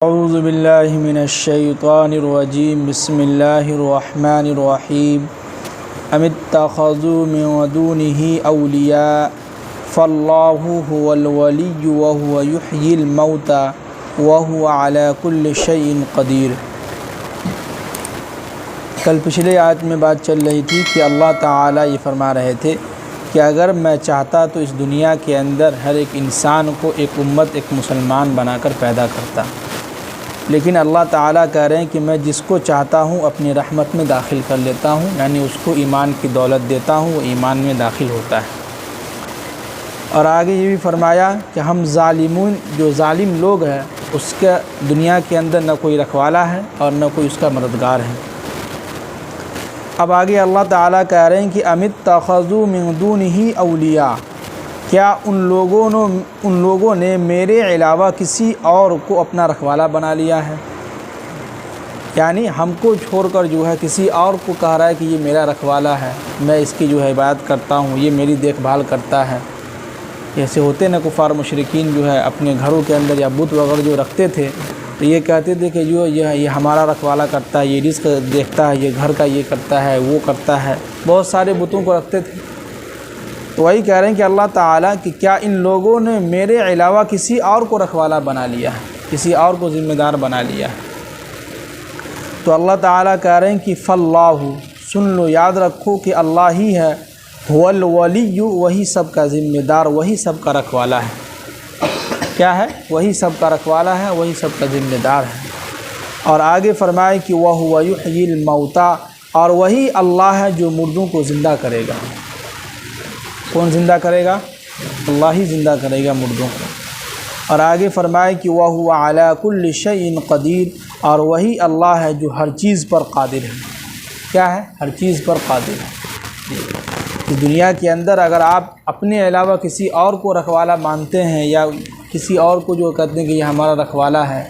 اعوذ باللہ من الشیطان الرجیم بسم اللہ الرحمن الرحیم ام اتخذوا من دونه اولیاء فاللہ هو الولی وهو یحیی الموتى وهو علی کل شیء قدیر۔ کل پچھلے آیت میں بات چل رہی تھی کہ اللہ تعالیٰ یہ فرما رہے تھے کہ اگر میں چاہتا تو اس دنیا کے اندر ہر ایک انسان کو ایک امت، ایک مسلمان بنا کر پیدا کرتا، لیکن اللہ تعالیٰ کہہ رہے ہیں کہ میں جس کو چاہتا ہوں اپنی رحمت میں داخل کر لیتا ہوں، یعنی اس کو ایمان کی دولت دیتا ہوں، وہ ایمان میں داخل ہوتا ہے۔ اور آگے یہ بھی فرمایا کہ ہم ظالمون، جو ظالم لوگ ہیں اس کے دنیا کے اندر نہ کوئی رکھوالا ہے اور نہ کوئی اس کا مددگار ہے۔ اب آگے اللہ تعالیٰ کہہ رہے ہیں کہ ام اتخذوا من دونہ اولیاء، کیا ان لوگوں نے میرے علاوہ کسی اور کو اپنا رکھوالا بنا لیا ہے، یعنی ہم کو چھوڑ کر جو ہے کسی اور کو کہہ رہا ہے کہ یہ میرا رکھوالا ہے، میں اس کی جو ہے عبادت کرتا ہوں، یہ میری دیکھ بھال کرتا ہے۔ ایسے ہوتے نا کفار مشرکین جو ہے اپنے گھروں کے اندر یا بت وغیرہ جو رکھتے تھے تو یہ کہتے تھے کہ جو یہ ہمارا رکھوالا کرتا ہے، یہ رزق دیکھتا ہے، یہ گھر کا یہ کرتا ہے، وہ کرتا ہے، بہت سارے بتوں کو رکھتے تھے۔ تو وہی کہہ رہے ہیں کہ اللہ تعالیٰ کہ کیا ان لوگوں نے میرے علاوہ کسی اور کو رکھوالا بنا لیا ہے، کسی اور کو ذمہ دار بنا لیا ہے۔ تو اللہ تعالیٰ کہہ رہے ہیں کہ فاللہ، سن لو، یاد رکھو کہ اللہ ہی ہے، هو الولی، وہی سب کا ذمہ دار، وہی سب کا رکھوالا ہے۔ کیا ہے؟ وہی سب کا رکھوالا ہے، وہی سب کا ذمہ دار ہے۔ اور آگے فرمائے کہ وَهُوَ يُحْيِي الْمَوْتَى، اور وہی اللہ ہے جو مردوں کو زندہ کرے گا۔ کون زندہ کرے گا؟ اللہ ہی زندہ کرے گا مردوں کو۔ اور آگے فرمائے کہ وَهُوَ عَلَى كُلِّ شَيْءٍ قَدِيرٌ، اور وہی اللہ ہے جو ہر چیز پر قادر ہے۔ کیا ہے؟ ہر چیز پر قادر ہے۔ اس دنیا کے اندر اگر آپ اپنے علاوہ کسی اور کو رکھوالا مانتے ہیں یا کسی اور کو جو کہتے ہیں کہ یہ ہمارا رکھوالا ہے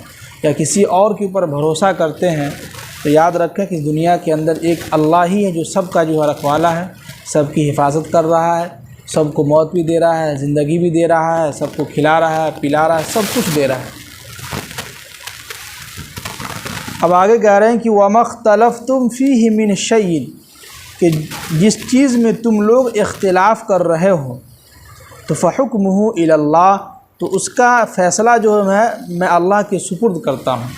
یا کسی اور کے اوپر بھروسہ کرتے ہیں تو یاد رکھیں کہ اس دنیا کے اندر ایک اللہ ہی ہے جو سب کا جو ہے رکھوالا ہے، سب کی حفاظت کر رہا ہے، سب کو موت بھی دے رہا ہے، زندگی بھی دے رہا ہے، سب کو کھلا رہا ہے، پلا رہا ہے، سب کچھ دے رہا ہے۔ اب آگے کہہ رہے ہیں کہ وَمَا اخْتَلَفْتُمْ فِيهِ مِنْ شَيْءٍ، کہ جس چیز میں تم لوگ اختلاف کر رہے ہو تو فَحُكْمُهُ إِلَى اللَّهِ، تو اس کا فیصلہ جو ہے میں اللہ کے سپرد کرتا ہوں۔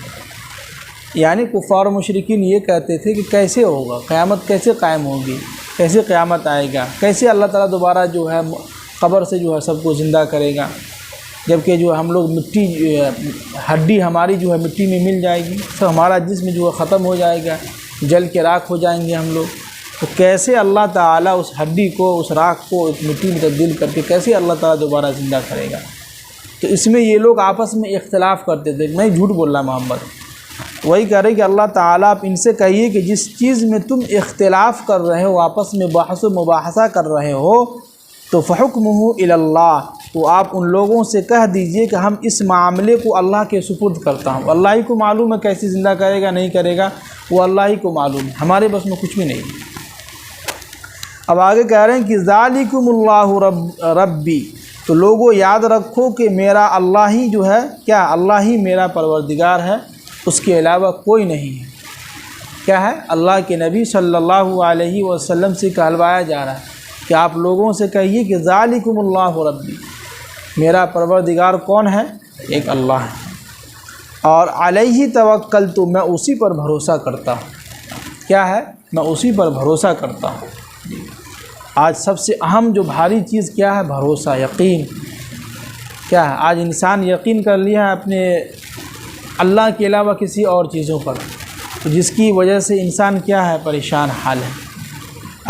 یعنی کفار و مشرکین یہ کہتے تھے کہ کیسے ہوگا، قیامت کیسے قائم ہوگی، کیسے قیامت آئے گا، کیسے اللہ تعالیٰ دوبارہ جو ہے قبر سے جو ہے سب کو زندہ کرے گا، جبکہ جو ہم لوگ مٹی، ہڈی ہماری جو ہے مٹی میں مل جائے گی، تو ہمارا جسم جو ہے ختم ہو جائے گا، جل کے راکھ ہو جائیں گے ہم لوگ، تو کیسے اللہ تعالیٰ اس ہڈی کو، اس راکھ کو ایک مٹی میں تبدیل کر کے کیسے اللہ تعالیٰ دوبارہ زندہ کرے گا؟ تو اس میں یہ لوگ آپس میں اختلاف کرتے تھے، نہیں جھوٹ بول رہا محمد۔ وہی کہہ رہے کہ اللہ تعالیٰ آپ ان سے کہیے کہ جس چیز میں تم اختلاف کر رہے ہو، آپس میں بحث و مباحثہ کر رہے ہو، تو فحکمہ الی اللہ، تو آپ ان لوگوں سے کہہ دیجئے کہ ہم اس معاملے کو اللہ کے سپرد کرتا ہوں، اللہ ہی کو معلوم ہے کیسے زندہ کرے گا، نہیں کرے گا، وہ اللہ ہی کو معلوم ہے، ہمارے بس میں کچھ بھی نہیں ہے۔ اب آگے کہہ رہے ہیں کہ ذالکم اللہ ربی، تو لوگوں یاد رکھو کہ میرا اللہ ہی جو ہے، کیا اللہ ہی میرا پروردگار ہے، اس کے علاوہ کوئی نہیں ہے۔ کیا ہے؟ اللہ کے نبی صلی اللہ علیہ وسلم سے کہلوایا جا رہا ہے کہ آپ لوگوں سے کہیے کہ ذالکم اللہ ربی، میرا پروردگار کون ہے؟ ایک اللہ ہے، اور علیہ توکلت، میں اسی پر بھروسہ کرتا ہوں۔ کیا ہے؟ میں اسی پر بھروسہ کرتا ہوں۔ آج سب سے اہم جو بھاری چیز کیا ہے؟ بھروسہ، یقین۔ کیا ہے؟ آج انسان یقین کر لیا ہے اپنے اللہ کے علاوہ کسی اور چیزوں پر، تو جس کی وجہ سے انسان کیا ہے؟ پریشان حال ہے۔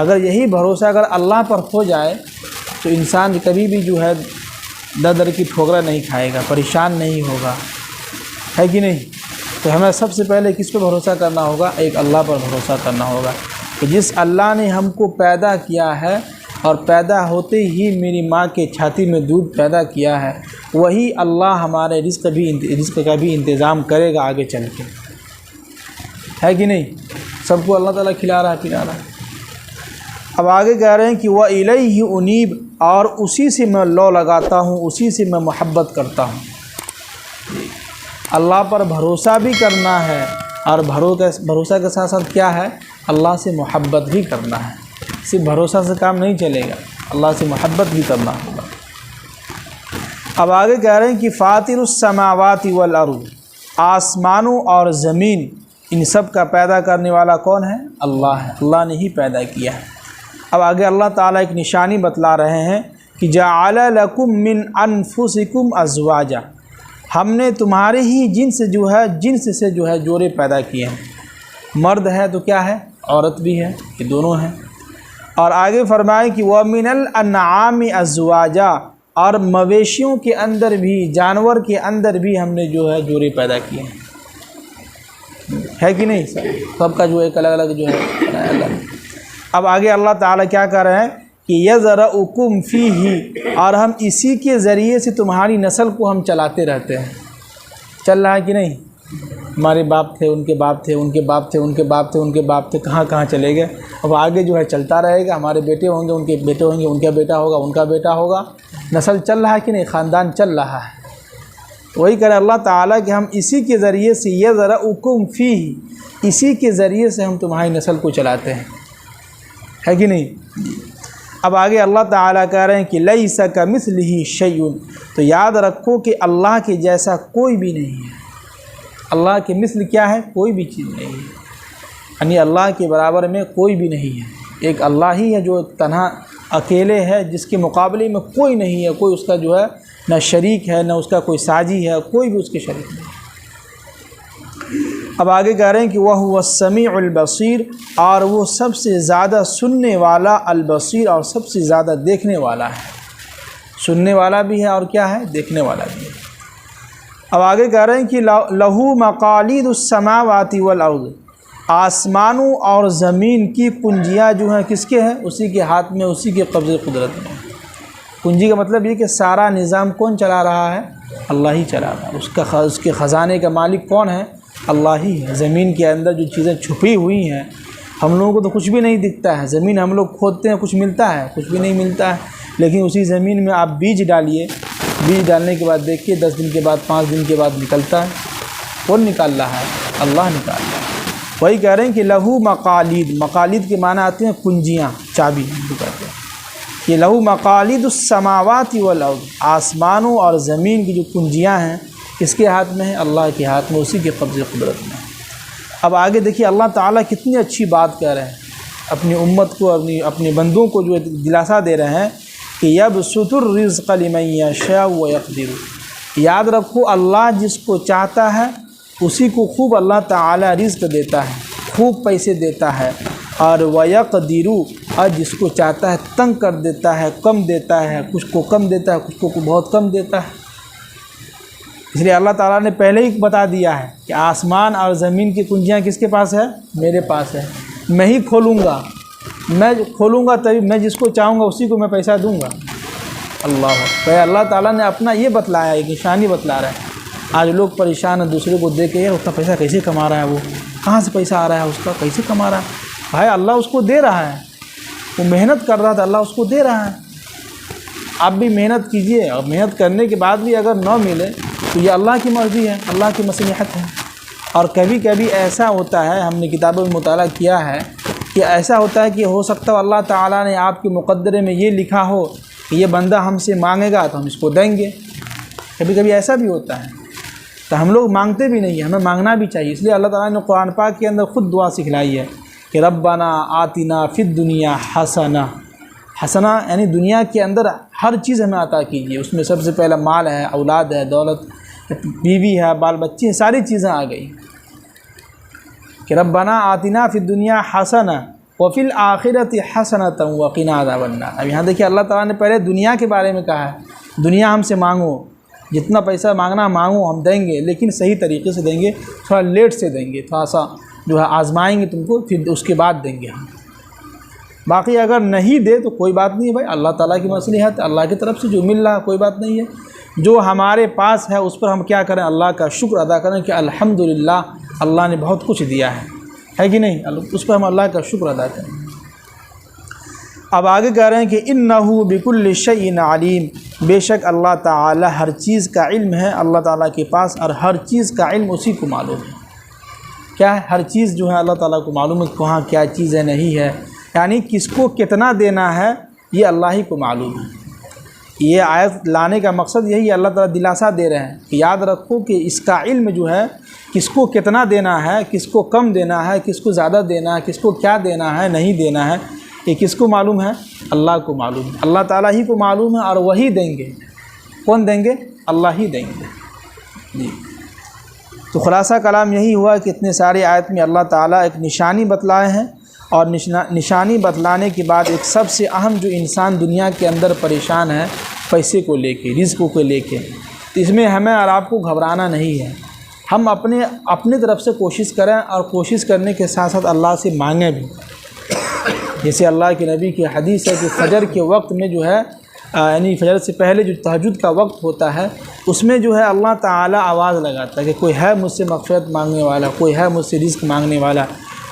اگر یہی بھروسہ اگر اللہ پر ہو جائے تو انسان کبھی بھی جو ہے در در کی ٹھوکریں نہیں کھائے گا، پریشان نہیں ہوگا، ہے کہ نہیں؟ تو ہمیں سب سے پہلے کس پہ بھروسہ کرنا ہوگا؟ ایک اللہ پر بھروسہ کرنا ہوگا کہ جس اللہ نے ہم کو پیدا کیا ہے اور پیدا ہوتے ہی میری ماں کے چھاتی میں دودھ پیدا کیا ہے، وہی اللہ ہمارے رزق کا بھی انتظام کرے گا آگے چل کے، ہے کہ نہیں؟ سب کو اللہ تعالیٰ کھلا رہا ہے، پلا رہا ہے۔ اب آگے کہہ رہے ہیں کہ وَإِلَيْهِ أُنِيبُ، اور اسی سے میں لو لگاتا ہوں، اسی سے میں محبت کرتا ہوں۔ اللہ پر بھروسہ بھی کرنا ہے، اور بھروسہ کے ساتھ ساتھ کیا ہے، اللہ سے محبت بھی کرنا ہے۔ صرف بھروسہ سے کام نہیں چلے گا، اللہ سے محبت بھی کرنا ہوگا۔ اب آگے کہہ رہے ہیں کہ فاطر السماوات والارض، آسمانوں اور زمین ان سب کا پیدا کرنے والا کون ہے؟ اللہ ہے، اللہ نے ہی پیدا کیا ہے۔ اب آگے اللہ تعالیٰ ایک نشانی بتلا رہے ہیں کہ جعل لکم من انفسکم ازواجا، ہم نے تمہارے ہی جنس سے جو ہے جوڑے پیدا کیے ہیں۔ مرد ہے تو کیا ہے، عورت بھی ہے، یہ دونوں ہیں۔ اور آگے فرمائے کہ وَمِنَ الْأَنْعَامِ أَزْوَاجًا، اور مویشیوں کے اندر بھی، جانور کے اندر بھی ہم نے جو ہے جوڑے پیدا کیے ہیں، ہے کہ نہیں؟ سب کا جو ایک الگ الگ جو ہے الگ۔ اب آگے اللہ تعالیٰ کیا کر رہے ہیں کہ یذرؤکم فیہ، اور ہم اسی کے ذریعے سے تمہاری نسل کو ہم چلاتے رہتے ہیں۔ چل رہا ہے کہ نہیں؟ ہمارے باپ تھے، ان کے باپ تھے، ان کے باپ تھے، ان کے باپ تھے، ان کے باپ تھے، کہاں کہاں چلے گئے۔ اب آگے جو ہے چلتا رہے گا، ہمارے بیٹے ہوں گے، ان کے بیٹے ہوں گے، ان کا بیٹا ہوگا، ان کا بیٹا ہوگا، نسل چل رہا ہے کہ نہیں، خاندان چل رہا ہے۔ وہی کرے اللہ تعالیٰ کہ ہم اسی کے ذریعے سے یذرؤکم فیہ، اسی کے ذریعے سے ہم تمہاری نسل کو چلاتے ہیں، ہے کہ نہیں؟ اب آگے اللہ تعالیٰ کہہ رہے ہیں کہ لیس کمثلہ شیء، تو یاد رکھو کہ اللہ کے جیسا کوئی بھی نہیں ہے۔ اللہ کے مثل کیا ہے؟ کوئی بھی چیز نہیں ہے، یعنی اللہ کے برابر میں کوئی بھی نہیں ہے۔ ایک اللہ ہی ہے جو تنہا اکیلے ہے، جس کے مقابلے میں کوئی نہیں ہے، کوئی اس کا جو ہے نہ شریک ہے، نہ اس کا کوئی ساجی ہے، کوئی بھی اس کے شریک نہیں۔ اب آگے کہہ رہے ہیں کہ وَهُوَ السَّمِيعُ الْبَصِيرُ، اور وہ سب سے زیادہ سننے والا، البصیر، اور سب سے زیادہ دیکھنے والا ہے۔ سننے والا بھی ہے اور کیا ہے، دیکھنے والا بھی ہے۔ اب آگے کہہ رہے ہیں کہ لَهُ مَقَالِيدُ السَّمَاوَاتِ وَالْأَرْضِ، آسمانوں اور زمین کی کنجیاں جو ہیں کس کے ہیں؟ اسی کے ہاتھ میں، اسی کے قبضے قدرت میں۔ کنجی کا مطلب یہ کہ سارا نظام کون چلا رہا ہے؟ اللہ ہی چلا رہا ہے۔ اس کے خزانے کا مالک کون ہے؟ اللہ ہی ہے۔ زمین کے اندر جو چیزیں چھپی ہوئی ہیں، ہم لوگوں کو تو کچھ بھی نہیں دکھتا ہے، زمین ہم لوگ کھودتے ہیں، کچھ ملتا ہے؟ کچھ بھی نہیں ملتا ہے۔ لیکن اسی زمین میں آپ بیج ڈالیے، بیج ڈالنے کے بعد دیکھیے 10 دن کے بعد، 5 دن کے بعد نکلتا ہے۔ کون نکال رہا ہے؟ اللہ نکال رہا ہے۔ وہی کہہ رہے ہیں کہ لہو مقالید، مقالید کے معنی آتے ہیں کنجیاں، چابی کہتے ہیں۔ یہ لہو مقالید السماوات والارض، آسمانوں اور زمین کی جو کنجیاں ہیں کس کے ہاتھ میں ہیں؟ اللہ کے ہاتھ میں، اسی کے قبضے قدرت میں۔ اب آگے دیکھیے اللہ تعالیٰ کتنی اچھی بات کہہ رہے ہیں، اپنی امت کو، اپنے بندوں کو جو دلاسا دے رہے ہیں کہ یبسط الرزق لمن یشاء ویقدر، یاد رکھو اللہ جس کو چاہتا ہے اسی کو خوب اللہ تعالیٰ رزق دیتا ہے، خوب پیسے دیتا ہے، اور ویقدر، اور جس کو چاہتا ہے تنگ کر دیتا ہے، کم دیتا ہے، کچھ کو کم دیتا ہے، کچھ کو بہت کم دیتا ہے۔ اس لیے اللہ تعالیٰ نے پہلے ہی بتا دیا ہے کہ آسمان اور زمین کی کنجیاں کس کے پاس ہے؟ میرے پاس ہے، میں ہی کھولوں گا، میں کھولوں گا تبھی، میں جس کو چاہوں گا اسی کو میں پیسہ دوں گا۔ اللہ تعالیٰ نے اپنا یہ بتلایا، ایک نشانی بتلا رہا ہے۔ آج لوگ پریشان ہیں، دوسرے کو دیکھ کے، اتنا پیسہ کیسے کما رہا ہے، وہ کہاں سے پیسہ آ رہا ہے اس کا، کیسے کما رہا ہے؟ بھائی اللہ اس کو دے رہا ہے، وہ محنت کر رہا تھا، اللہ اس کو دے رہا ہے۔ آپ بھی محنت کیجئے، اور محنت کرنے کے بعد بھی اگر نہ ملے تو یہ اللہ کی مرضی ہے، اللہ کی مصلحت ہے۔ اور کبھی کبھی ایسا ہوتا ہے، ہم نے کتابوں میں مطالعہ کیا ہے کہ ایسا ہوتا ہے کہ ہو سکتا ہے اللہ تعالیٰ نے آپ کے مقدرے میں یہ لکھا ہو کہ یہ بندہ ہم سے مانگے گا تو ہم اس کو دیں گے۔ کبھی کبھی ایسا بھی ہوتا ہے، تو ہم لوگ مانگتے بھی نہیں ہیں، ہمیں مانگنا بھی چاہیے۔ اس لیے اللہ تعالیٰ نے قرآن پاک کے اندر خود دعا سکھلائی ہے کہ ربنا آتنا فی الدنیا حسنہ، حسنہ یعنی دنیا کے اندر ہر چیز ہمیں عطا کیجیے، اس میں سب سے پہلا مال ہے، اولاد ہے، دولت، بیوی ہے، بال بچے ہیں، ساری چیزیں آ گئی کہ ربنا آتنا فی الدنیا حسنہ وفی الآخرۃ حسنۃ وقنا عذاب النار۔ اب یہاں دیکھیے اللہ تعالیٰ نے پہلے دنیا کے بارے میں کہا ہے، دنیا ہم سے مانگو، جتنا پیسہ مانگنا مانگو، ہم دیں گے، لیکن صحیح طریقے سے دیں گے، تھوڑا لیٹ سے دیں گے، تھوڑا سا جو ہے آزمائیں گے تم کو، پھر اس کے بعد دیں گے ہم۔ باقی اگر نہیں دے تو کوئی بات نہیں ہے بھائی، اللہ تعالیٰ کی مصلحت، اللہ کی طرف سے جو مل رہا ہے کوئی بات نہیں ہے۔ جو ہمارے پاس ہے اس پر ہم کیا کریں؟ اللہ کا شکر ادا کریں کہ الحمدللہ اللہ نے بہت کچھ دیا ہے کہ نہیں؟ اس پر ہم اللہ کا شکر ادا کریں۔ اب آگے کہہ رہے ہیں کہ انہو بکل شیء علیم، بے شک اللہ تعالی ہر چیز کا علم ہے اللہ تعالیٰ کے پاس، اور ہر چیز کا علم اسی کو معلوم ہے۔ کیا ہے؟ ہر چیز جو ہے اللہ تعالیٰ کو معلوم ہے، کہاں کیا چیز ہے نہیں ہے، یعنی کس کو کتنا دینا ہے یہ اللہ ہی کو معلوم ہے۔ یہ آیت لانے کا مقصد یہی ہے، اللہ تعالیٰ دلاسا دے رہے ہیں کہ یاد رکھو کہ اس کا علم جو ہے کس کو کتنا دینا ہے، کس کو کم دینا ہے، کس کو زیادہ دینا ہے، کس کو کیا دینا ہے نہیں دینا ہے، یہ کس کو معلوم ہے؟ اللہ کو معلوم ہے، اللہ تعالیٰ ہی کو معلوم ہے، اور وہی دیں گے۔ کون دیں گے؟ اللہ ہی دیں گے۔ جی، تو خلاصہ کلام یہی ہوا کہ اتنے سارے آیت میں اللہ تعالیٰ ایک نشانی بتلائے ہیں، اور نشانی بتلانے کے بعد ایک سب سے اہم جو انسان دنیا کے اندر پریشان ہے پیسے کو لے کے، رزق کو لے کے، تو اس میں ہمیں اور آپ کو گھبرانا نہیں ہے۔ ہم اپنے طرف سے کوشش کریں، اور کوشش کرنے کے ساتھ ساتھ اللہ سے مانگیں بھی۔ جیسے اللہ کے نبی کی حدیث ہے کہ فجر کے وقت میں جو ہے یعنی فجر سے پہلے جو تہجد کا وقت ہوتا ہے اس میں جو ہے اللہ تعالیٰ آواز لگاتا ہے کہ کوئی ہے مجھ سے مغفرت مانگنے والا، کوئی ہے مجھ سے رزق مانگنے والا،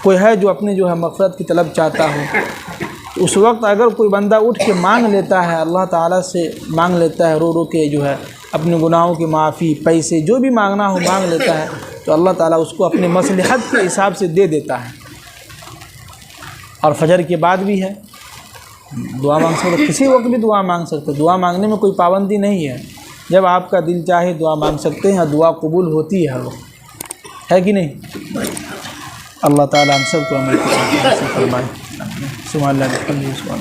کوئی ہے جو اپنے جو ہے مغفرت کی طلب چاہتا ہو۔ اس وقت اگر کوئی بندہ اٹھ کے مانگ لیتا ہے، اللہ تعالیٰ سے مانگ لیتا ہے، رو رو کے جو ہے اپنے گناہوں کی معافی، پیسے جو بھی مانگنا ہو مانگ لیتا ہے، تو اللہ تعالیٰ اس کو اپنے مصلحت کے حساب سے دے دیتا ہے۔ اور فجر کے بعد بھی ہے دعا مانگ سکتے، کسی وقت بھی دعا مانگ سکتے، دعا مانگنے میں کوئی پابندی نہیں ہے، جب آپ کا دل چاہے دعا مانگ سکتے ہیں، دعا قبول ہوتی ہے ہر وقت، ہے کہ نہیں؟ اللہ تعالیٰ ہم سب کو عمل کی توفیق فرمائے۔ سبحان اللہ۔